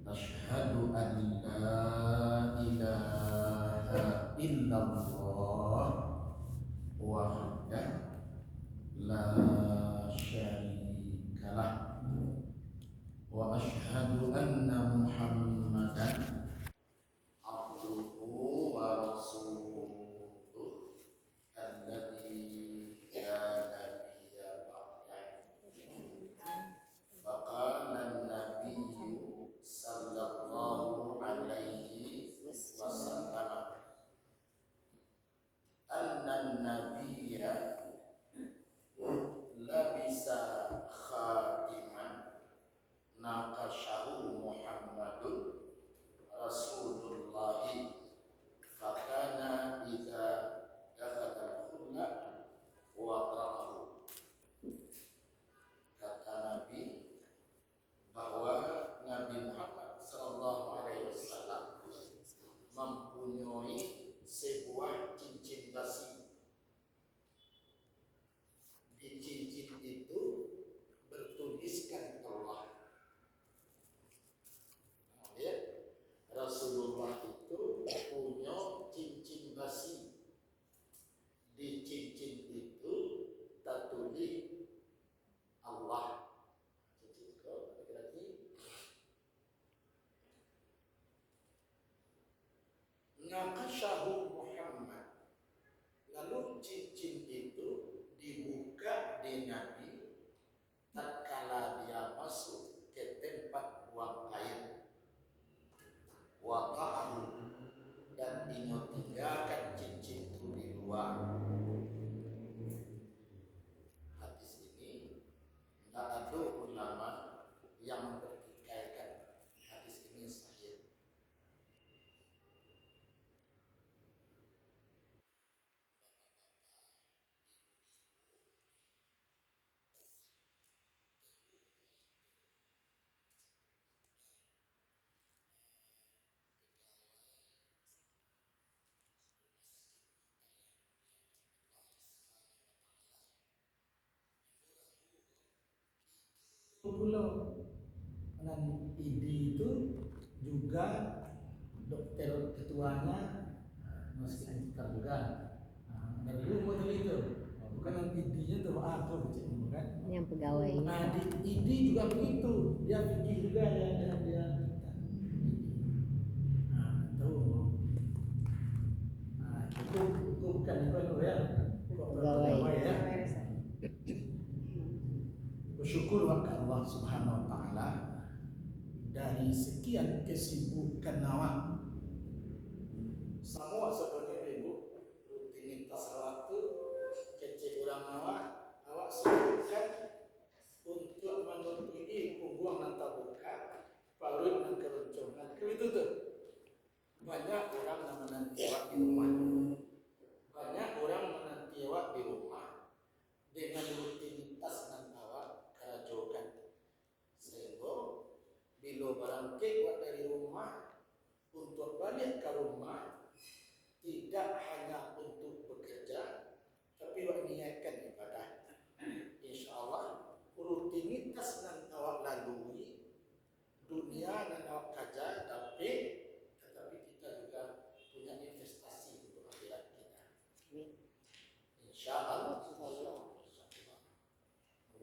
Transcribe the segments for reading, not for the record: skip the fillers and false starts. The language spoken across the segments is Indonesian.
Asyhadu an la ilaha illallah wahdahu la syarikalah wa asyhadu anna Muhammadan abduhu wa rasuluh alladzi la nabiyya ba'dahu. Faqala an-nabiyyu sallallahu alaihi wasallam anna an-nabiyya labisa khatiman naqashahu Muhammadun Rasulullahi fakana idza dakhala al-khulla wa qara'ahu. Kata Nabi bahwa Nabi Muhammad sallallahu alaihi wasallam mempunyai sebuah cincin besi. Di cincin itu bertuliskan Allah. Ya, Rasulullah itu punya cincin besi. Di cincin itu tertulis Allah. Cincin itu berarti naqashahu Muhammad. Lalu cincin itu dibuka di Nabi tatkala dia masuk ke tempat buang air. Waqa'ahu, dan dia tinggalkan cincin itu di luar. Hadis ini tidak ada ulama yang bertikaikan hadis ini sahih. Pulau dan ID itu juga dokter ketuanya masih antar juga. Dari dulu model itu, bukan ID-nya tuh aku bukan? Yang pegawai. Nah di ID juga begitu, dia fikih juga dia. Nah tuh, nah itu bukan itu ya, Pegawai. ya. Bersyukur kepada Allah Subhanahu wa taala dari sekian kesibukan awak. Semua sebenarnya ibu rutinitas waktu kecil orang awak sibukkan untuk menutupi punggung dan tabuka parut dan keroncong. Itu tuh banyak orang yang menanti awak di rumah. Banyak orang menanti awak di rumah dengan rutinitas dan awak kerajokan. Sehingga bila berangkat awak dari rumah untuk balik ke rumah, tidak hanya untuk bekerja, tapi awak niatkan ibadah. InsyaAllah rutinitas yang awak lalui dunia dan awak kerja, tetapi kita juga punya investasi untuk akhirat kita. InsyaAllah.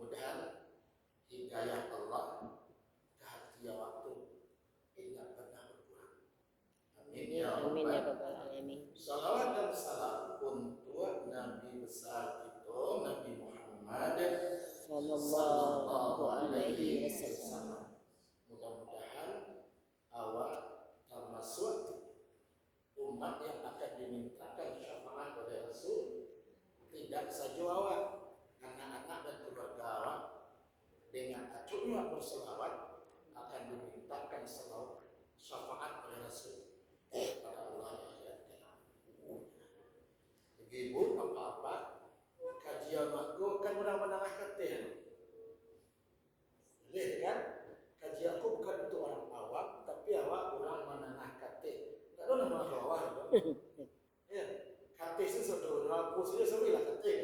Mudah-mudahan hidayah Allah ke hati waktu tidak pernah berkurang. Amin ya Amin ya Rabbal rabbal alamin. Salawat dan salam untuk Nabi besar kita, Nabi Muhammad Sallallahu alaihi wasallam. Mudah-mudahan awak termasuk umat yang akan dimintakan syafaat oleh Rasul. Tidak saja awak, anak-anak dan keluarga awak dengan acungnya berselawat akan dimintakan syafaat oleh Rasul kepada Allah yang akhirat kelak. Ibu apa-apa kajian aku kan orang menengah ketil. Boleh kan? Kajian aku bukan untuk orang awam, tapi awak orang menengah ketil. Tak ada nama awak. Ya, ketil itu saudara aku saja sebelah ketil.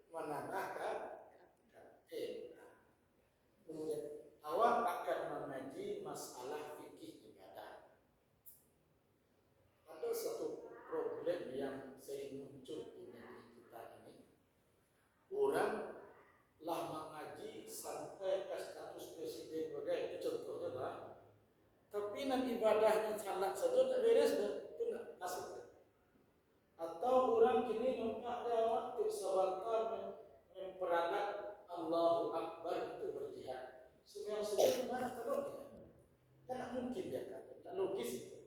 Menengah ketil. Kemudian awak akan mengaji masalah fikih dengan ibadahnya salat saja tak beres itu nak masuk. Atau orang kini nampak dia waktu sabatar memperagat Allahu Akbar itu berjihad. Semua mana teruk dia? Tak mungkin dia kata, tak logis itu.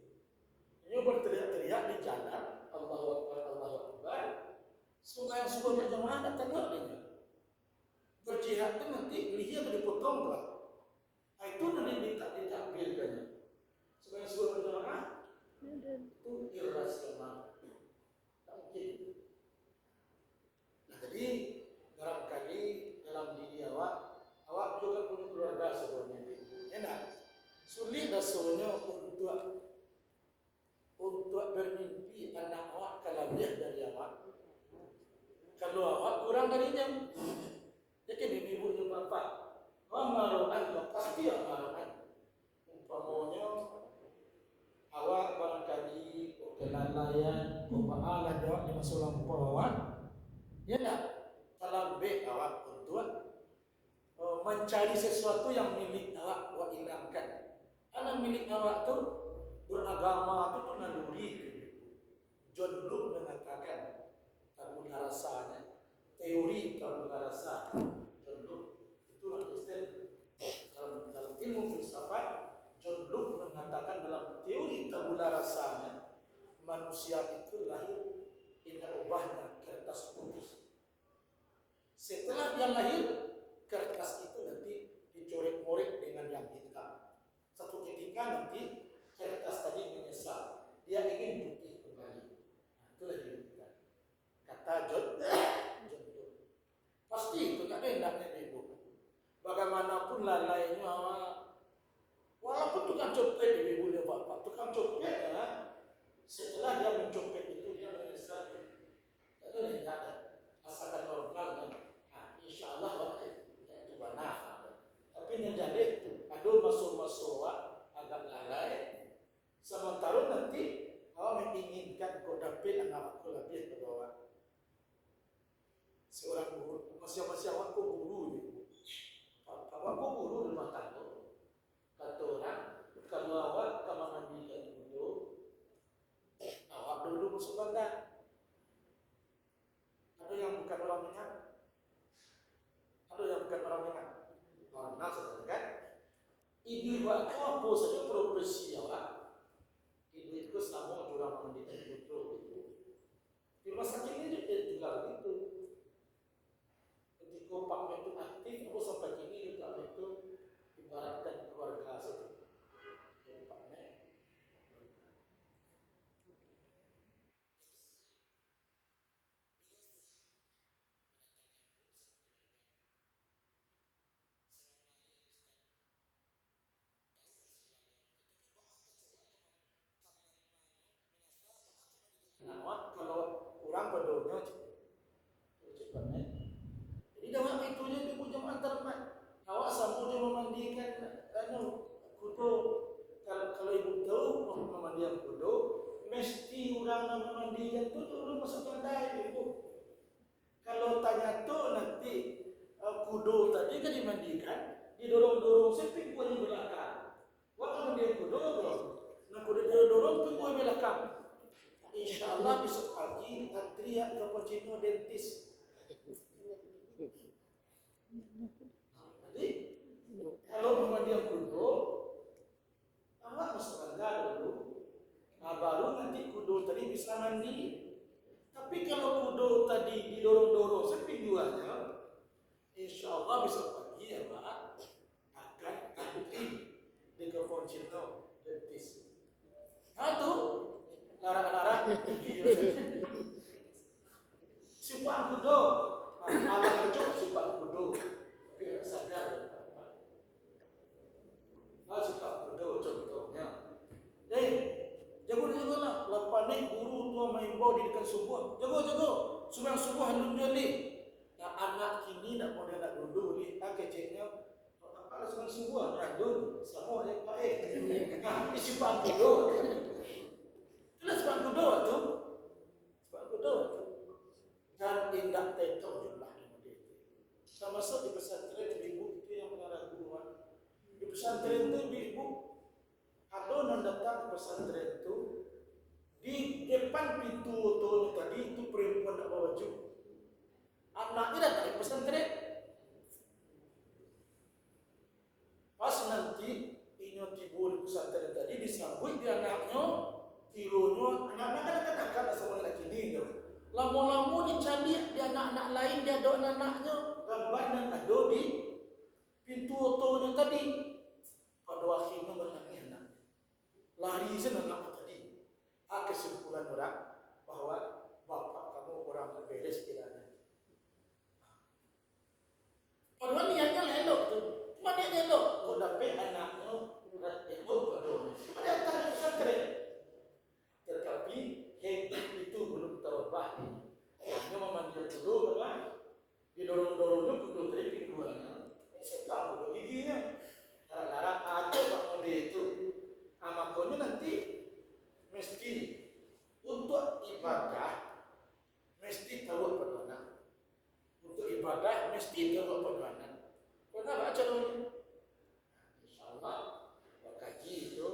Dia berteriak-teriak di jalan Allahu Akbar, Allahu Akbar. Semua yang sudah berjamaah tak tengok dia. Berjihad itu nanti leher dipotong lah. Itu nanti ditampilkannya. Semua yang sudah berjamaah itu irrasional. Tak mungkin. Nah, jadi barangkali dalam diri awak juga punya keluarga sebenarnya. Enak. Sulit rasanya untuk bermimpi anak awak kalau dia dari awak. Kalau awak kurang darinya, jadi ibu bapa, amaroan pasti amaroan. Umpamanya awak barangkali kelalaian, kepahalan awak di masa lampau awak, ya tak? Dalam awak untuk mencari sesuatu yang milik awak hilangkan. Karena milik awak tu beragama tu naluri. John Luke mengatakan tabula rasanya, teori tabula rasa. John Luke itu dalam ilmu filsafat. John Luke mengatakan dalam teori tabula rasanya, manusia itu lahir tidak ubahnya kertas putih. Setelah dia lahir, kertas itu nanti dicorek-corek dengan yang hitam. Satu ketika nanti kertas tadi menyesal, dia ingin putih kembali. Nah, itulah dia. Kata John Luke. Pasti itu tak ada hendaknya ibu. Bagaimanapun lalainya, walaupun tukang copet ibu dia bapak, tukang copet ya, setelah dia mencopet itu dia menyesal. Tak ada hendaknya. Asalkan normal. InsyaAllah itu banah. Tapi yang jadi aduh masuk-masuk agak lalai. Sementara nanti awak menginginkan kau dapat anak aku lebih ke bawah. Seorang guru, masing-masing awak kau guru. Awak kau guru rumah tangga. Kata orang, kalau awak kamar mandi dulu, awak dulu masuk bandar. Ada yang bukan orang Minang. Ada yang bukan orang Minang. Orang Minang saja kan? Ibu waktu apa saja profesi awak? Ibu itu sama orang mandi dulu. Di masa kini juga begitu. Ketika Pak Mek itu aktif, aku sampai kini juga itu ibaratkan keluarga saja. Jadi Pak Mek. Nah, kalau kurang berdoanya cepatnya. Jadi dalam itunya ibu jemaah termat. Awak sambut dia memandikan kudo. Kalau ibu tahu memandikan kudo, mesti orang memandikan tu dulu masuk pandai ibu. Kalau tanya tu nanti kudo tadi kan dimandikan, didorong-dorong seping kuat di belakang. Waktu dia kudo, nak kudo dorong tu kuat belakang. InsyaAllah besok pagi teriak ke Pocino dentis. Jadi kalau memandikan kudo, awak masuk bandar dulu. Baru nanti kudo tadi bisa mandi. Tapi kalau kudo tadi didorong-dorong seping duanya, InsyaAllah besok pagi ya Pak akan antri di Pocino dentis. Itu larang-larang simpan kudo, alat kecil simpan kudo, biar sadar. Simpan kudo contohnya. Jago lah. Lepas ni guru tua main bau di dekat subuh. Jago. Semua subuh handuknya ni. Nah anak kini nak model nak duduk ni, kecilnya. Kalau semua subuh randun, sama yang baik. Nah, simpan kudo. Itulah sebab kudo tu. Dan indah tetap jumlah dia. Termasuk di pesantren ibu itu yang mengarah guruan. Di pesantren itu ibu Ada yang datang ke pesantren itu di depan pintu tuh tadi itu perempuan tak bawa baju. Anaknya datang ke pesantren. Pas nanti ini timbul pesantren tadi disambut dia anaknya, kilonya anak-anak kan anak-anak sama lagi ini tu. Lama-lama dicari dia anak-anak lain dia ada anak-anaknya gambar dan ada di pintu otonya tadi. Pada akhirnya berlari anak. Lari sana anak tadi. Kesimpulan orang bahwa bapak kamu orang beres kiranya. Padahal niatnya elok tu. Cuma dia elok. Kau dapat anaknya urat elok pada. Ada tak pesantren. Tetapi hidup itu belum terubah. Hanya memanggil dulu kan. Didorong-dorongnya kudu training duanya. Sekarang kudu giginya. Lara-lara ada bangun dia itu. Makanya nanti mesti untuk ibadah mesti tahu perdoa. Untuk ibadah mesti tahu perdoa. Pernah baca dulu? InsyaAllah kaji itu.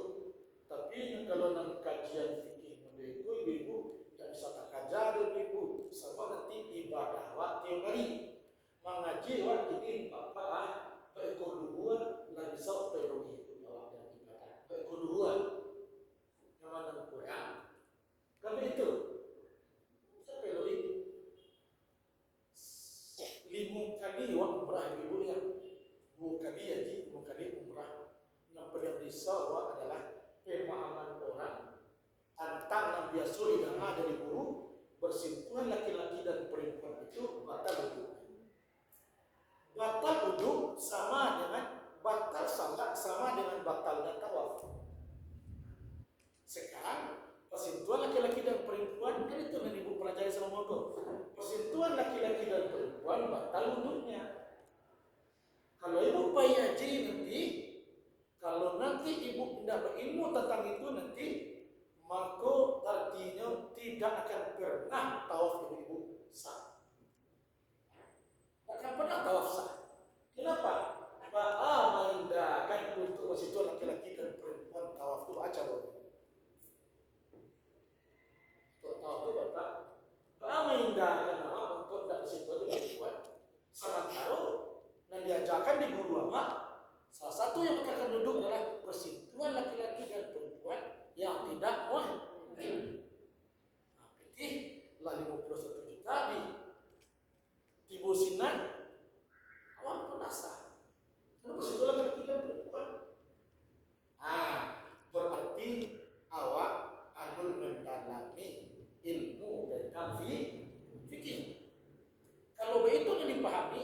Tapi kalau nak kajian fikih itu ibu tak bisa tak kajar ibu. Sama nanti ibadah waktu hari mengaji waktu ini apa keekonomian lah bisa perlu itu awak dan ibadah keekonomian yang mana kurang. Kami itu saya perlu 5 kali awak umrah ibu ya. 2 kali haji, 2 kali umrah. Yang paling risau adalah pemahaman orang tentang yang biasa didengar dari guru bersentuhan laki-laki dan perempuan itu batal wudhu. Batal wudhu sama dengan batal salat sama dengan batalnya tawaf. Sekarang persentuhan laki-laki dan perempuan kan itu yang ibu pelajari selama itu. Persentuhan laki-laki dan perempuan batal wudhunya. Kalau ibu bayi haji nanti, kalau nanti ibu tidak berilmu tentang itu nanti, maka artinya tidak akan pernah tawaf ibu sah. Akan pernah tawaf sah. Kenapa? Mengindahkan untuk situ laki-laki dan perempuan tawaf itu baca dulu. Untuk tawaf itu baca. Mengindahkan untuk tidak situ itu perempuan. Sementara dan diajarkan di guru apa? Salah satu yang akan duduk adalah persentuhan laki-laki dan perempuan yang tidak mungkin. Berarti lah 51 juta di Tibu Sinan awak penasa. Kenapa persentuhan laki-laki dan perempuan? Berarti awak harus mendalami ilmu tentang fikih. Kalau begitu yang dipahami,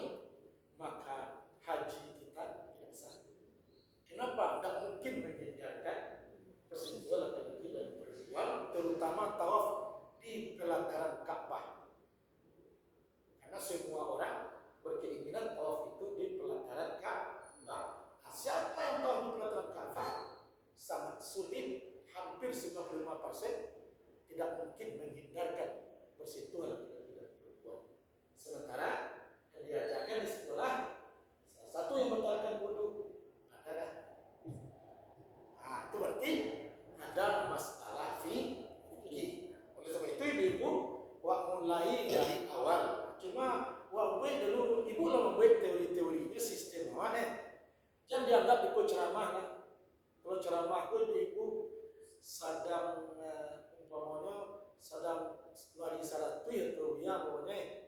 maka haji kita tidak sah. Kenapa? Tidak mungkin mengejarkan persentuhan laki-laki dan perempuan, terutama tawaf di pelataran Ka'bah. Karena semua orang berkeinginan tawaf itu di pelataran Ka'bah. Siapa yang tawaf di pelataran Ka'bah? Sangat sulit, hampir 95% tidak mungkin menghindarkan persentuhan laki-laki dan perempuan. Sementara yang diajarkan di sekolah, salah satu yang membatalkan wudhu adalah itu berarti ada masalah fikih. Oleh sebab itu ibu mulai dari awal. Cuma buat dulu ibu lah membuat teori-teorinya sistem awalnya. Jangan dianggap ikut ceramah lah. Kalau ceramah ibu sedang umpamanya sedang lari syarat itu ya pokoknya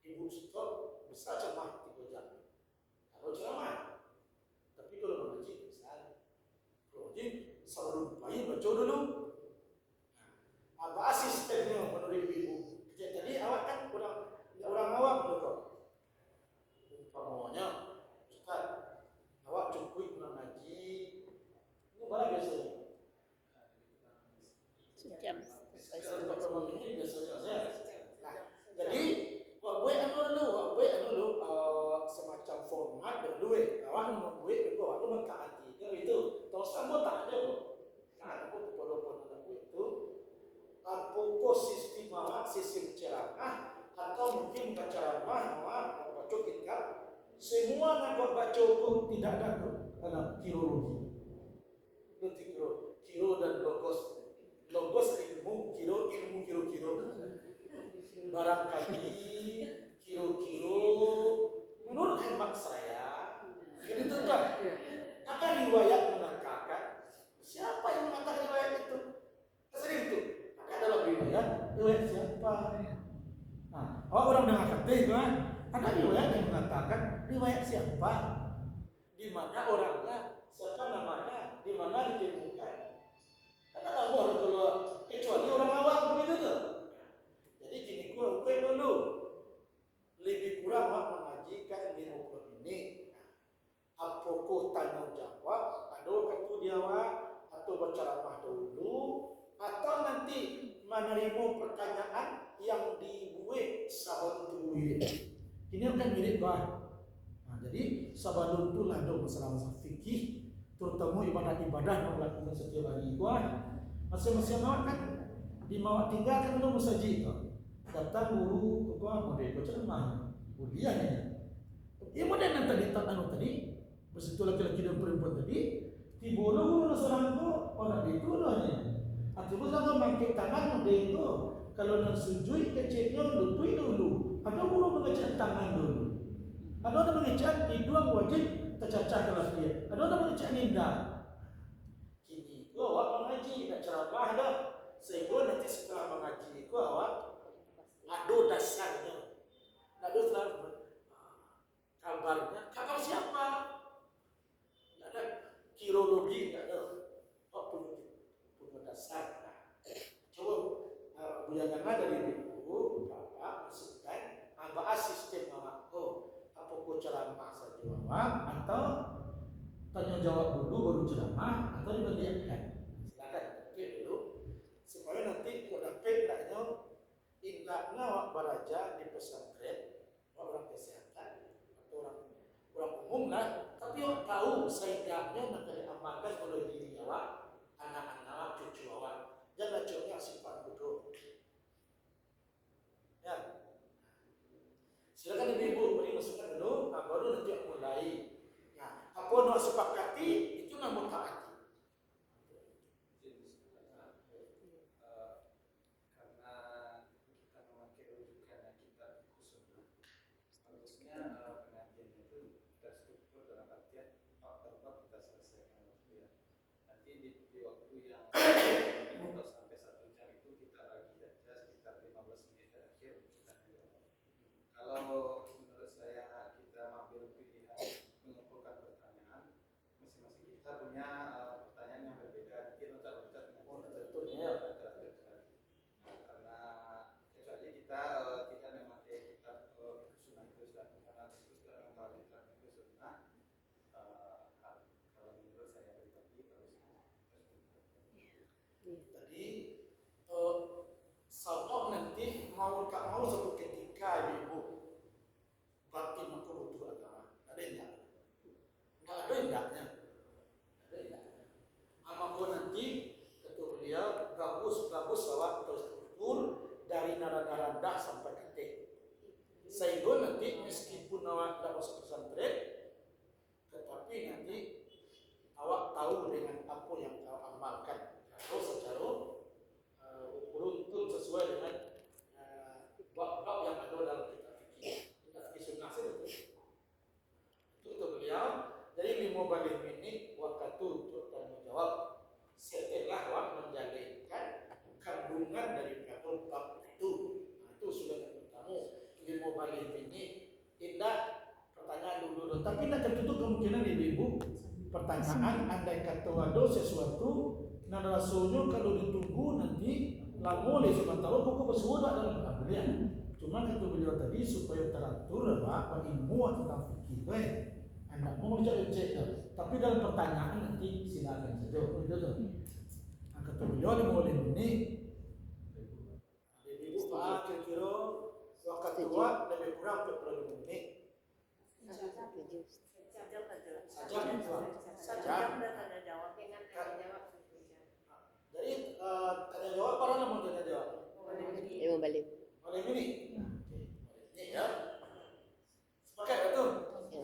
ibu stop bisa ceramah 3 jam. Kalau ceramah, tapi kalau mengaji bisa. Kalau mengaji sebelum bayi baca dulu. Apa asistennya menurut ibu? Jadi awak kan orang awam betul. Umpamanya, Ustaz, awak cukup mengaji. Ini barang biasanya. Sejam. Jadi buat dulu semacam format dulu awak membuat itu awak mentaati itu terus kamu tak ada karena aku walaupun itu apakah sistem ceramah atau mungkin ceramah baca kitab semua nak baca itu tidak ada filologi Kiro dan logos. Logos ilmu, kiro ilmu kiro-kiro. Barangkali kiro-kiro menurut hemat saya, ini tuan, akan riwayat mengatakan siapa yang mengatakan riwayat itu? Sering itu. Maka dalam riwayat siapa? Nah, orang dengar kata itu kan, ada riwayat yang mengatakan riwayat siapa? Di mana orangnya? Siapa namanya? Di mana ditemukan? Karena Allah kalau kecuali orang awam begitu tuh. Jadi gini gue dulu lebih kurang mengajikan ilmu ini. Apakah tanya jawab, atau kata dia atau berceramah dulu, atau nanti menerima pertanyaan yang dibuat sahabat tuh. Ini kan mirip bah. Nah, jadi sahabat itu lah ada masalah fikih, terutama ibadah-ibadah yang melakukan setiap hari. Masing-masing awak kan di mawak tinggal kan ada musajid tu. Datang guru model berceramah, udiannya. Ia model yang tadi tak anu tadi, begitu laki-laki dan perempuan tadi, tiba guru seorang tu orang itu lahnya. Atau kalau mangkit tangan model itu, kalau nak sujud kecilnya lutui dulu. Ada guru mengecek tangan dulu. Ada mengecek hidung wajib tercacah kelas dia. Ada mengecek ninda. Kini tu awak mengaji nak ceramah dah. Sehingga nanti setelah mengaji itu awak ada dasarnya. Ada kabarnya. Kabar siapa? Tidak ada kirologi, tidak ada. Punya dasar. Coba buyangan dari buku Bapak masukkan bahas sistem awak. Apakah ceramah saja awak atau tanya jawab dulu baru ceramah atau dibagikan? Silakan oke dulu supaya nanti kalau dapat indahnya awak belajar di pesantren orang kesehatan atau orang umum lah, tapi awak tahu seindahnya nanti diamalkan oleh diri awak, anak-anak, cucu awak. Jangan cuma sifat bodoh. Ya. Silakan ibu beri masukan dulu, baru nanti mulai. Nah, apa nak sepakati itu namun taati. Kalau menurut saya kita mengambil pilihan mengumpulkan pertanyaan, masing-masing kita punya pertanyaan yang berbeda, mungkin loncat-loncat dengan tentunya karena kecuali kita tidak memakai kitab sunnah itu karena itu kalau kitab itu sunnah kalau menurut saya pribadi Tadi sabab nanti mau tak mau satu ketika ibu batin aku butuh agama. Ada enggak? Enggak ada enggaknya. Ada enggaknya. Amaku nanti kata beliau bagus awak terstruktur dari nada-nada rendah sampai ketik. Sehingga nanti meskipun awak tidak masuk pesantren, tetapi nanti awak tahu dengan apa yang awak amalkan. Atau secara beruntun sesuai dengan bab-bab yang ada dalam kitab fikih. Kitab fikih sunnah itu beliau. Jadi 15 menit waktu untuk tanya jawab setelah awak menjalankan kandungan dari bab itu. Nah, itu sudah yang pertama 15 menit. Tidak pertanyaan dulu. Tapi tidak tertutup kemungkinan ibu pertanyaan andai kata ada sesuatu nah rasulnya kalau ditunggu nanti lama oleh sementara pokok bersuara dalam pembelian. Cuma kata beliau tadi supaya teratur apa ilmu tentang fikih anda mau cek tapi dalam pertanyaan nanti silakan saja itu tuh. Nah, kata beliau 15 menit. Ibu Pak kira-kira waktu tua lebih kurang 40 menit. Saja. Jadi tanya jawab para mau tanya jawab. Mau balik. Oleh ini. Ini ya. Sepakat betul? Ya,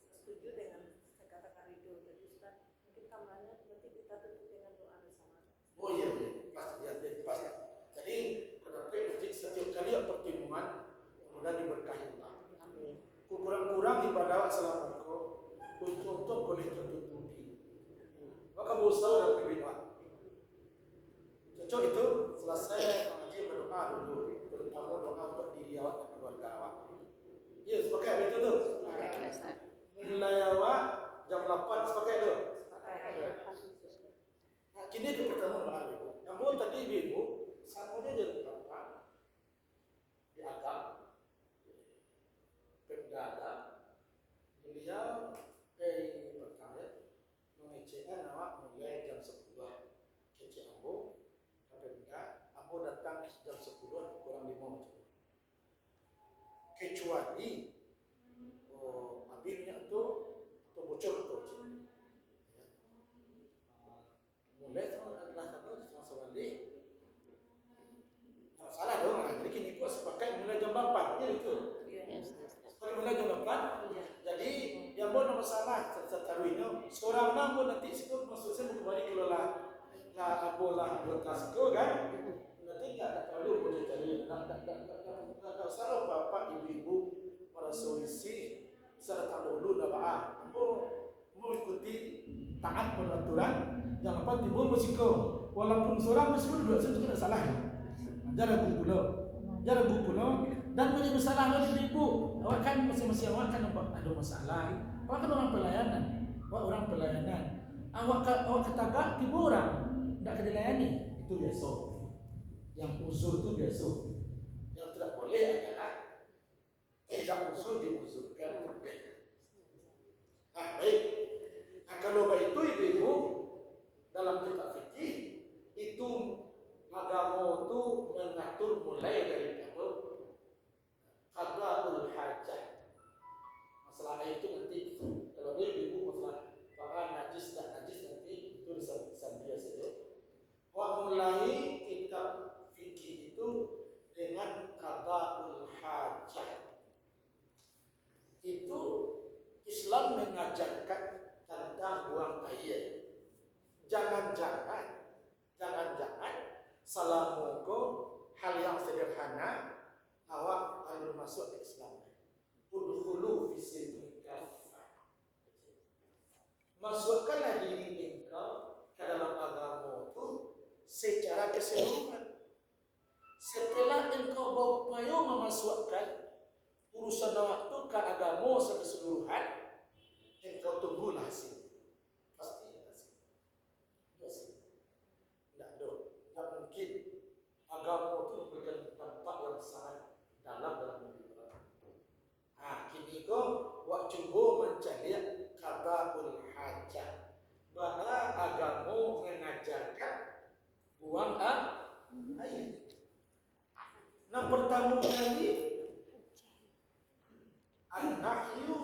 Setuju dengan bersamanya berarti kita tutup dengan doa bersama. Oh iya, pas ya, pas. Jadi berarti nanti setiap kali ada pertemuan kemudian diberkahi Allah. Kurang-kurang ibadah assalamualaikum untuk boleh tertutupi. Maka bosan dan kebingungan. Cocok itu selesai mengaji berdoa dulu, terutama doa untuk diri awak dan keluarga awak. Ya, sepakat itu tuh. Mulai awak jam 8 sepakat tu. Nah, kini dia pertama mahal ibu. Namun tadi ibu, sama dia jadi apa? Diagam, pendada, beliau pertama mengecekkan awak mulai jam 10 kecik ambo, sampai enggak, ambo datang jam 10 kurang 5 macam. Kecuali abilnya tu bocor tu. Mulai tu adalah kata semasa balik. Salah dong, jadi kini kau sepakai mulai jam 8 je itu. Sepakai mulai jam 8. Jadi yang pun ada masalah setaruhnya. Seorang nama pun nanti situ maksudnya kembali kalau lah bola bekas itu kan. Nanti tak terlalu boleh cari. Tak salah bapak ibu-ibu merasa isi serta dulu dah baak. Mau ikuti taat peraturan. Jangan lupa timbul musiko. Walaupun seorang mesti duduk itu tidak salah. Jangan buku pulau. Dan menjadi masalah lagi ibu. Awak kan masing-masing awak kan ada masalah. Awak kan orang pelayanan. Awak katakan tiba orang tidak dilayani. Itu biasa. Yang uzur itu biasa. Yang tidak boleh adalah tidak uzur diuzurkan. Baik. Kalau begitu ibu dalam kitab fikih itu agama itu mengatur mulai dari qada'ul hajah. Masalah air itu nanti kalau dia ibu masalah bahkan najis dan najis nanti itu bisa dia saja. Mulai kitab fikih itu dengan qada'ul hajah. Itu Islam mengajarkan tentang buang air. Jangan-jangan salamuko hal yang sederhana awak akan masuk ke Islam. Udkhulu fi silmi kafah. Masukkanlah diri engkau ke dalam agama itu secara keseluruhan. Setelah engkau berupaya memasukkan urusan awak itu ke agama secara keseluruhan, engkau tunggulah hasil. Pasti hasil. Tidak mungkin agama itu memberikan dampak yang sangat dalam hidup orang. Kini kau wak cuba mencari qada'ul hajah. Bahwa agama mengajarkan buang air. Nah, pertama kali an-nahyu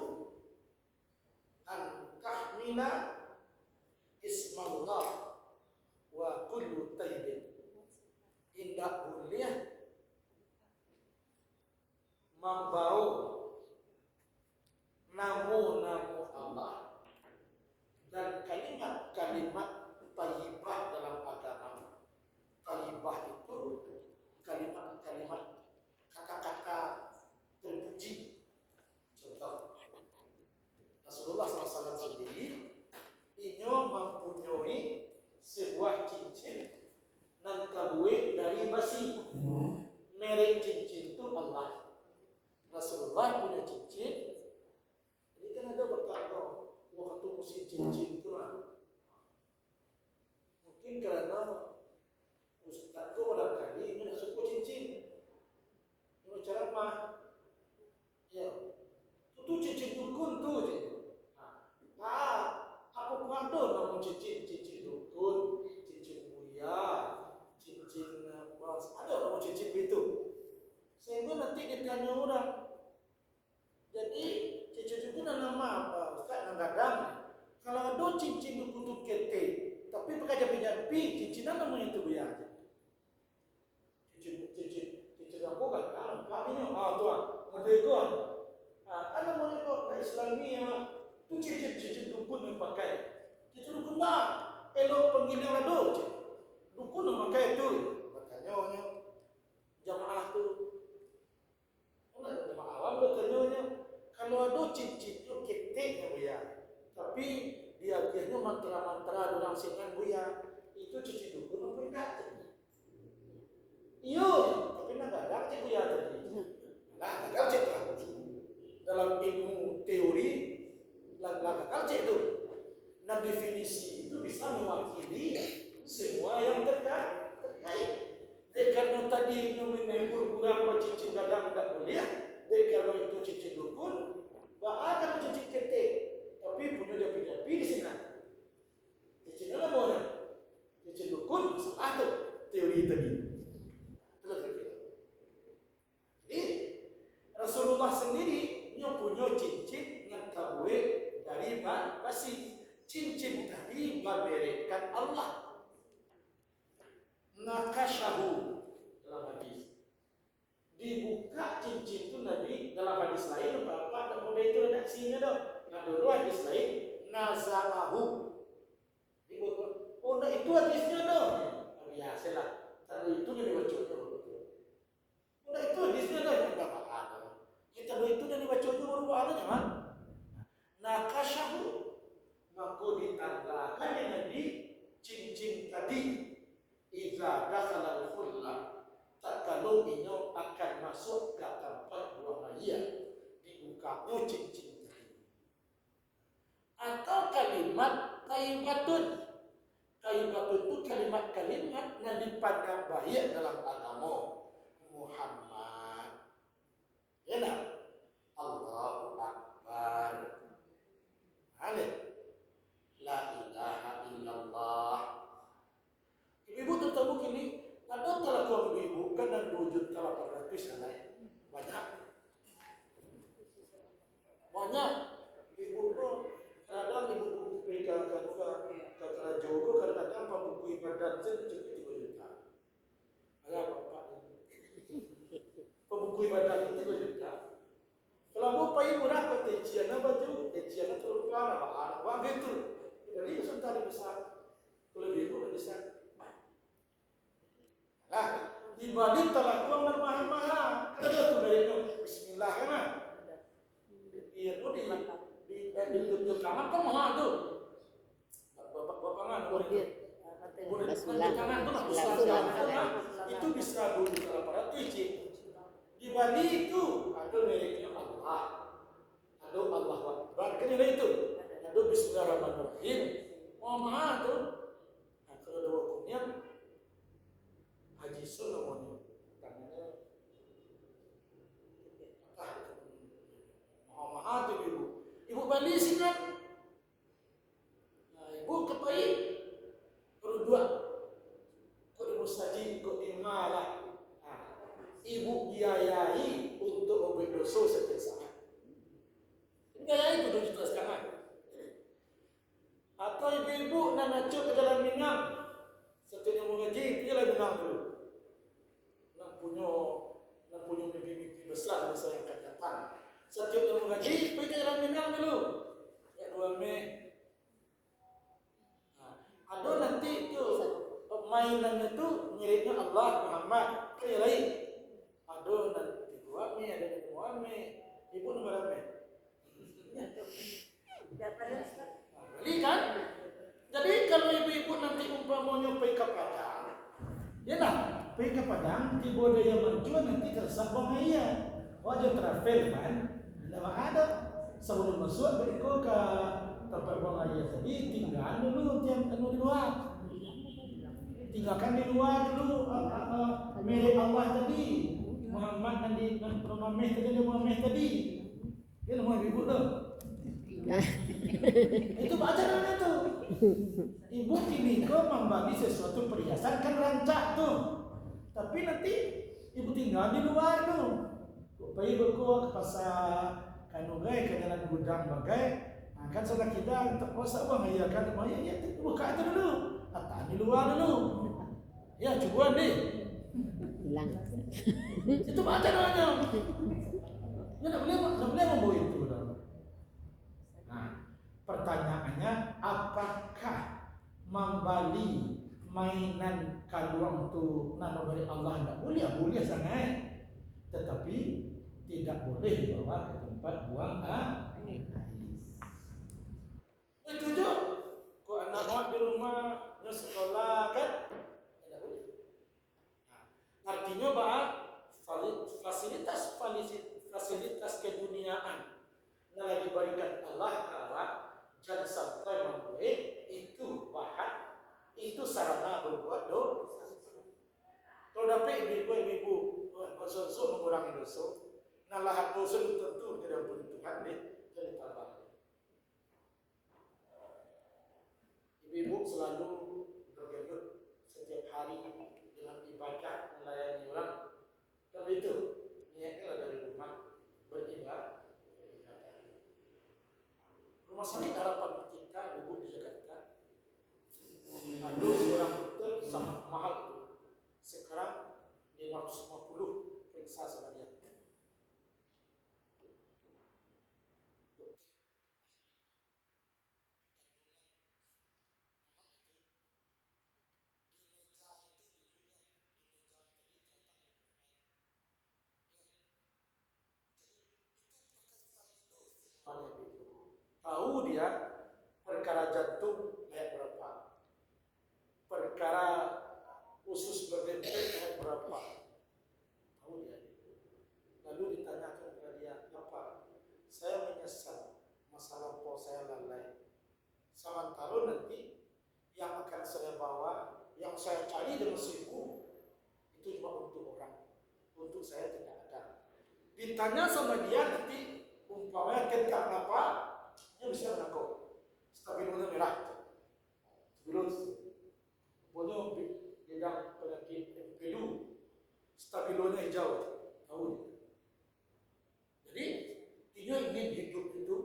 an tahmila ismallah wa kullu tayyibin. Tidak boleh membawa namu-namu Allah dan kalimat-kalimat thayyibah dalam agama. Thayyibah itu kalimat-kalimat kata-kata terpuji. Contoh, Rasulullah SAW sendiri inyo mempunyai sebuah cincin dan terbuat dari besi. Merek cincin itu Allah. Rasulullah punya cincin. Ini kan ada berkata waktu musim cincin itu mungkin karena ustaz itu barangkali ini suku cincin. Ini ceramah. Ya, itu cincin dukun tu je. Apa kuanto nama cincin dukun, cincin mulia, cincin ada nama cincin itu. Sehingga nanti ditanya orang. Jadi cincin itu nama apa? Ustaz kadang kalau ada cincin dukun tu kete, tapi pakai jampi-jampi, cincinan namanya itu biasa. Cincin apa kan? Kami tuan, merdeka. Ada mereka Islamia tu cincin dukun yang pakai. Cici dukun lah. Elok penggila lado. Dukun memakai itu. Katanya jamaah tu. Jamaah awam katanya kalau ada cincin itu keteknya buya. Tapi dia akhirnya mantra-mantra orang senang buya. Itu cici dukun apa enggak? Iyo, tapi nak gagal cik buya tadi. Lah gagal cik dalam ilmu teori gagal cik tu. Nah definisi itu bisa mewakili semua yang terkait. Karena tadi mengukur kurang cincin gadang tak boleh. Kalau itu cincin dukun, bahkan cincin ketek. Tapi punya dia di sini. Cincin apa mana? Cincin dukun salah tu teori tadi. Jadi Rasulullah sendiri yang punya cincin yang kawin dari basi. Cincin tadi memberikan Allah. Nakashahu dalam hadis. Dibuka cincin itu Nabi dalam hadis lain apa ada model itu redaksinya dah. Nah dulu hadis lain nazahu. Dibuka. Oh nah itu hadisnya dah. Biasalah. Tapi itu yang dibaca Oh nah itu hadisnya dah yang tak ada. Kita itu yang dibaca baru ada kan? Nakashahu. Maka ditanggalkan Nabi cincin tadi. Iza dakhala al-khullah, tak kalau inyo akan masuk ke tempat buang air, dibukanya cincin tadi. Atau kalimat kaimatun. Kaimatun itu kalimat-kalimat yang dipandang baik dalam agama. Muhammad, ya nak? Allahu Akbar. Alif. La ilaha illallah. Ibu tertahu kini ada telakon ibu kan dan wujud telakon rapis banyak ibu tu kadang ibu pegang kata Joko kadang-kadang buku ibadat cukup 3 juta. Ada apa? Buku ibadat itu 3 juta. Kalau mau pakai murah kata ciana baju, ciana terlupa apa wang gitu. Jadi sudah besar. Kalau ibu besar. Nah, dibanding talakuan dan mahal-mahal. Ada tu dari itu. Bismillah kan? Iya tu di kamar kan mahal tu. Bapak kan boleh. Bismillah. Itu bisa dulu kalau para tuji. Dibanding itu ada miliknya Allah. Ada Allah Akbar. Kan itu. Ada Bismillahirrahmanirrahim. Mahal tu. Nah, kalau ada hukumnya Haji Solomon tangannya mahal tu ibu Bali sini kan. Nah ibu kepai perlu 2 kau ibu saji kau imalah. Ibu biayai untuk memberi dosa setiap saat. Biayai itu 2 juta sekarang. Atau ibu-ibu nak nancuk ke dalam minang. Setiap yang mengaji dia lagi minang dulu. Nak punya mimpi-mimpi besar yang akan datang. Setiap yang mengaji, pergi dalam minang dulu. Ya 2 Mei. Ada nanti tu mainannya tu miripnya Allah Muhammad. Kayak lain. Ada nanti 2 Mei, ada nanti 2 Mei. Ibu nombor berapa? Beli kan? Jadi kalau ibu-ibu nanti umpamanya pergi ke Padang, ya nak? Pergi ke Padang, tiba daya mencuat nanti tersah buang air. Wajah travel kan, tidak ada. Sebelum masuk, berikut ke tempat buang air tadi, tinggal dulu di luar. Tinggalkan di luar dulu milik Allah tadi. Muhammad dan Muhammad tadi. Dia nama ibu tu. Itu ajaran itu. Ibu kini kau membagi sesuatu perhiasan kan rancak tu. Tapi nanti ibu tinggal di luar tu. Pergi berku ke pasar Kanugai ke jalan gudang bagai. Kan sudah kita untuk puasa bang ya kan ya buka itu dulu. Atau di luar dulu. Ya cuba deh. Hilang. Itu ajarannya. Ya tak boleh membawa itu. Nah, pertanyaannya apakah mainan kaluang tu nama bagi Allah tidak boleh, boleh sangat. Tetapi tidak boleh dibawa ke tempat buang air. Itu je. Kau anak awak di rumah, dia sekolah kan, tidak boleh. Artinya bahwa fasilitas keduniaan yang diberikan Allah awak jangan sampai membuat itu bahan, itu sarana berbuat dosa. Kalau dapat ibu-ibu konsumsi mengurangi dosa, nalah dosa itu tentu tidak boleh Tuhan deh, jadi tambah. Ibu selalu bergelut setiap hari dengan ibadah melayani orang. Dan itu niatnya dari rumah beribadah. Rumah sakit harapan kita ibu di Jakarta. Lalu seorang dokter sangat mahal itu. Sekarang 550 periksa sama dia. Tahu dia perkara jantung kayak berapa, perkara usus berdempet kayak berapa, tahu dia. Lalu ditanyakan kepada dia, apa? Saya menyesal masalah kok saya lalai. Sementara nanti yang akan saya bawa, yang saya cari dengan 1000 itu cuma untuk orang, untuk saya tidak ada. Ditanya sama dia nanti umpamanya tentang apa, dia bisa menangkap. Stabilonya merah, stabilus, pokoknya bidang penyakit empedu, stabilonya hijau, tahu? Jadi dia ingin hidup itu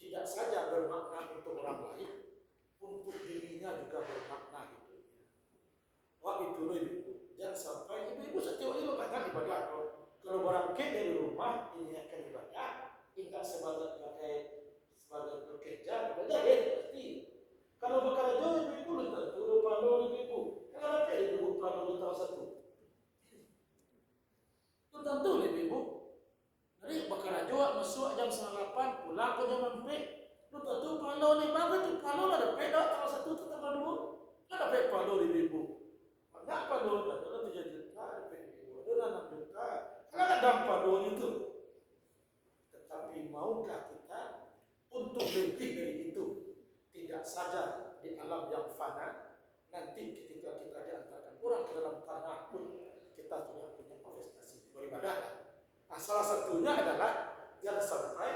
tidak saja bermakna untuk orang lain, untuk dirinya juga bermakna gitu. Wah itu loh ibu, jangan sampai ibu setiap hari banyak ibadah. Kalau barang dari rumah ini akan ibadah, tidak sebagai bekerja, bekerja pasti. Kalau bekerja ibu tentu lupa ibu. Kenapa ibu lupa tahu satu? Itu tentu ibu. Jadi bekerja masuk jam 8, pulang ke jam 4. Lu tentu palau ni bagus tu palau ada peda tahu satu tu tambah 2. Ada peda palau ibu. Banyak palau ada 3 juta, ibu ada 6 juta. Ada palau itu. Tetapi maukah kita untuk lebih dari itu? Tidak saja di alam yang fana, nanti ketika kita diantarkan orang ke dalam tanah pun kita sudah punya prestasi beribadah. Nah, salah satunya adalah jangan sampai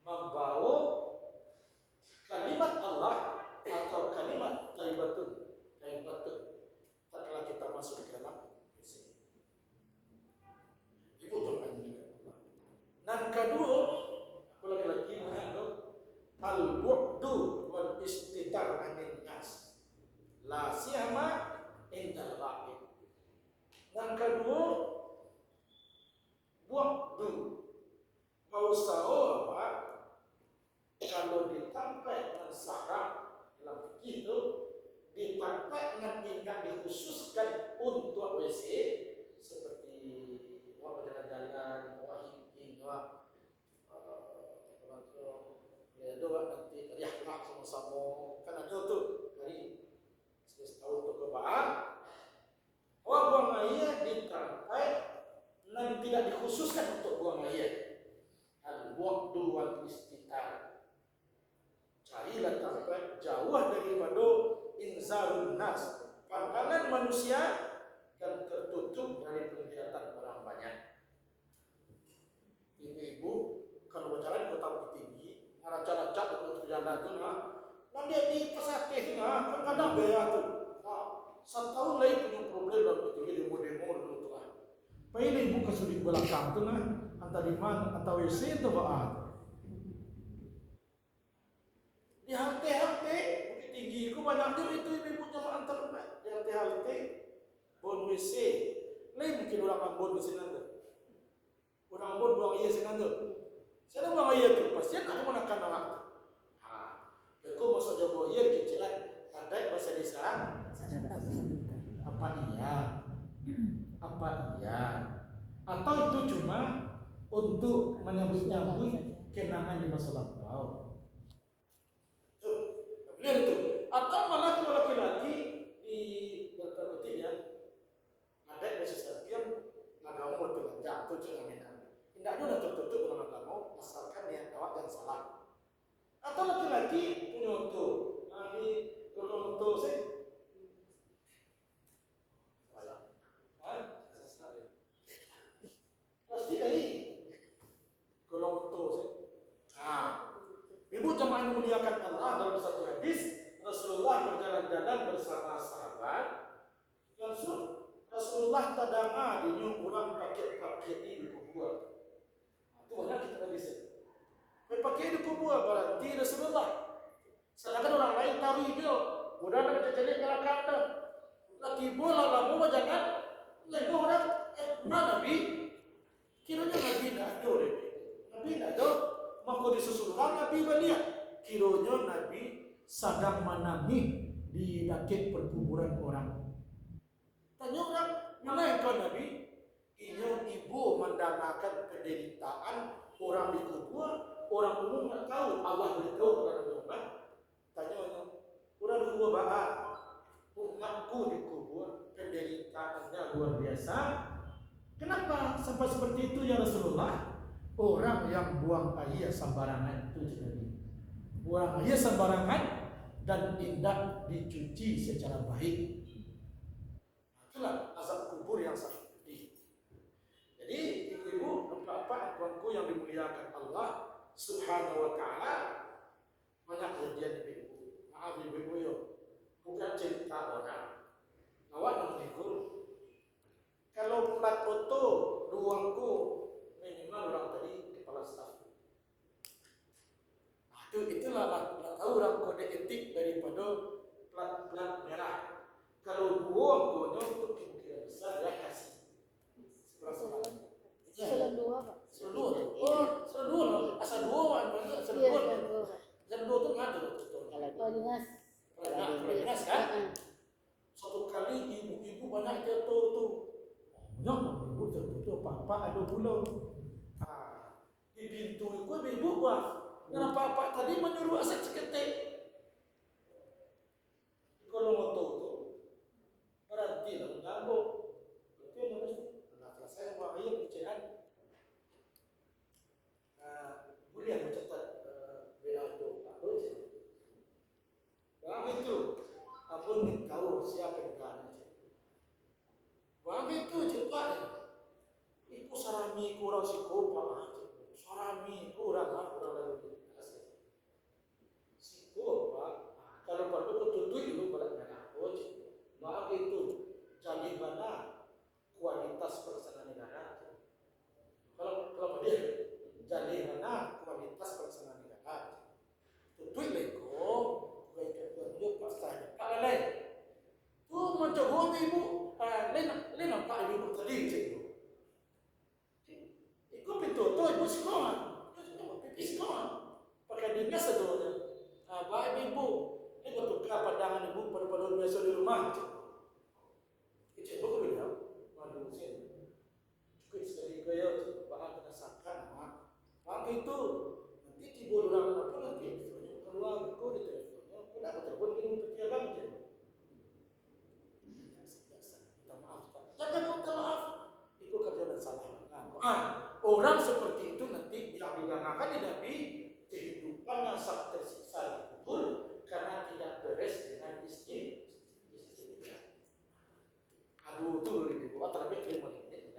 membawa kalimat Allah atau kalimat taibatun setelah kita masuk ke dalam WC. Itu doanya. Dan kedua, lagi mengandung al-bu'du wal istitar anil nas la siyama indal ghaib. Dan kedua, bu'du pausaho apa? Kalau ditampai dengan syarat dalam fikih itu ditampai dengan tidak dikhususkan untuk WC seperti jalan-jalan, doa nanti tadi akhlak sama-sama kan ada tuh dari setahun ke kebaan buang air ditampai dan tidak dikhususkan untuk buang air. Al-waqtu wal istitar, carilah tempat jauh daripada inzarun nas, pandangan manusia, dan tertutup dari penglihatan orang banyak. Ibu-ibu kalau berjalan di kota tinggi, raja-raja untuk berjalan tu nanti di pesakit tu kadang bea tu. Setahun lagi punya problem dalam itu demo-demo dulu tu Pilih ibu ke sudut belakang tu antara iman atau WC tu di halte-halte Bukit Tinggi ku banyak tu itu ibu jemaah antar di halte-halte bon WC lain mungkin orang ambon di sini ada orang ambon buang air sini ada saya buang air tu pasti aku menekan orang aku masuk jauh air kecilan ada bahasa desa Apa iya? Atau itu cuma untuk menyambut-nyambut kenangan di masa lampau? Lihat itu. Atau malah kalau laki-laki di berarti ya, ada biasa dia nggak mau berpelanja atau jangan minat. Tidak ada tertutup orang nggak mau, asalkan niat awak yang salah. Atau laki-laki punya untuk, ini kalau untuk sih, pasti kali kalau untuk sih. Ibu jemaah yang memuliakan Allah, dalam satu hadis Rasulullah berjalan-jalan bersama sahabat. Rasulullah tadanga dinyu orang pakai di kubur. Itu banyak kita bisa. Pakai di kubur berarti Rasulullah. Sedangkan orang lain tahu dia, udah nak jadi kelakar. Lagi bola lamu jangan lagi orang Nabi. Kiranya Nabi nak ada, Nabi nak ada. Maka disusulkan Nabi balik. Kiranya Nabi sedang menangis di dekat perkuburan orang. Tanya orang, mana yang kau Nabi? Ini ibu mendangakan penderitaan orang di kubur. Orang umum tak tahu, Allah beritahu kepada Muhammad. Tanya orang, orang di kubur bahan. Umatku di kubur, penderitaannya luar biasa. Kenapa sampai seperti itu ya Rasulullah? Orang yang buang air sembarangan itu jadi buang air sembarangan dan tidak dicuci secara baik. Itulah azab kubur yang sangat pedih. Jadi ibu-ibu, bapak-bapak, tuanku yang dimuliakan Allah Subhanahu wa Ta'ala, banyak kejadian ibu. Maaf ibu-ibu yo, bukan cerita orang. Awak nak menghibur. Kalau plat foto ruangku minimal orang tadi kepala staf. Itulah tahu orang kode etik daripada plat merah. Kalau buang kono untuk kemungkinan besar ya kasih. Selon dua, Pak. Selon dua. Oh, selon dua loh. Asal dua mana? Selon dua. Selon dua tu ngada loh. Kalau dinas. Dinas kan? Satu kali ibu-ibu banyak jatuh tu. Banyak ibu jatuh apa ada pulau. Di pintu itu ibu buat. Kenapa Pak tadi menyuruh aset seketik? Kalau moto tu berhenti lah mengganggu. Itu yang harus. Nah, saya buat ayat bicara. Boleh yang mencatat WA itu apa je? Wang itu, abang ni tahu siapa yang kan? Wang itu cepat. Ibu sarami kurang psikopat. Sarami kurang lalu. Psikopat. Kalau perlu betul-betul itu berat-berat. Wang itu jadi mana kualitas pelaksanaan negara. Kalau dia jadi mana kualitas pelaksanaan negara. Tutup leko, kualitas pasal. Kalau lain, tu macam ibu, lain apa ibu tadi cikgu. Ibu pintu tu ibu sekolah, pakai dinas saja. Baik ibu, ibu tukar pandangan ibu pada biasa di rumah. Cikgu kau bilang, malu sih. Cukup sekali gaya bahan berdasarkan mak itu nanti tiba orang apa nanti misalnya keluar kau di teleponnya, kau nak telepon ini untuk dia bang je. Minta maaf Pak. Jangan minta maaf. Itu kerja dan salah. Orang seperti itu nanti yang digunakan di Nabi kehidupannya sangat tersiksa di kubur karena tidak beres dengan istri. Aduh tu lebih buat terlebih kelima menit.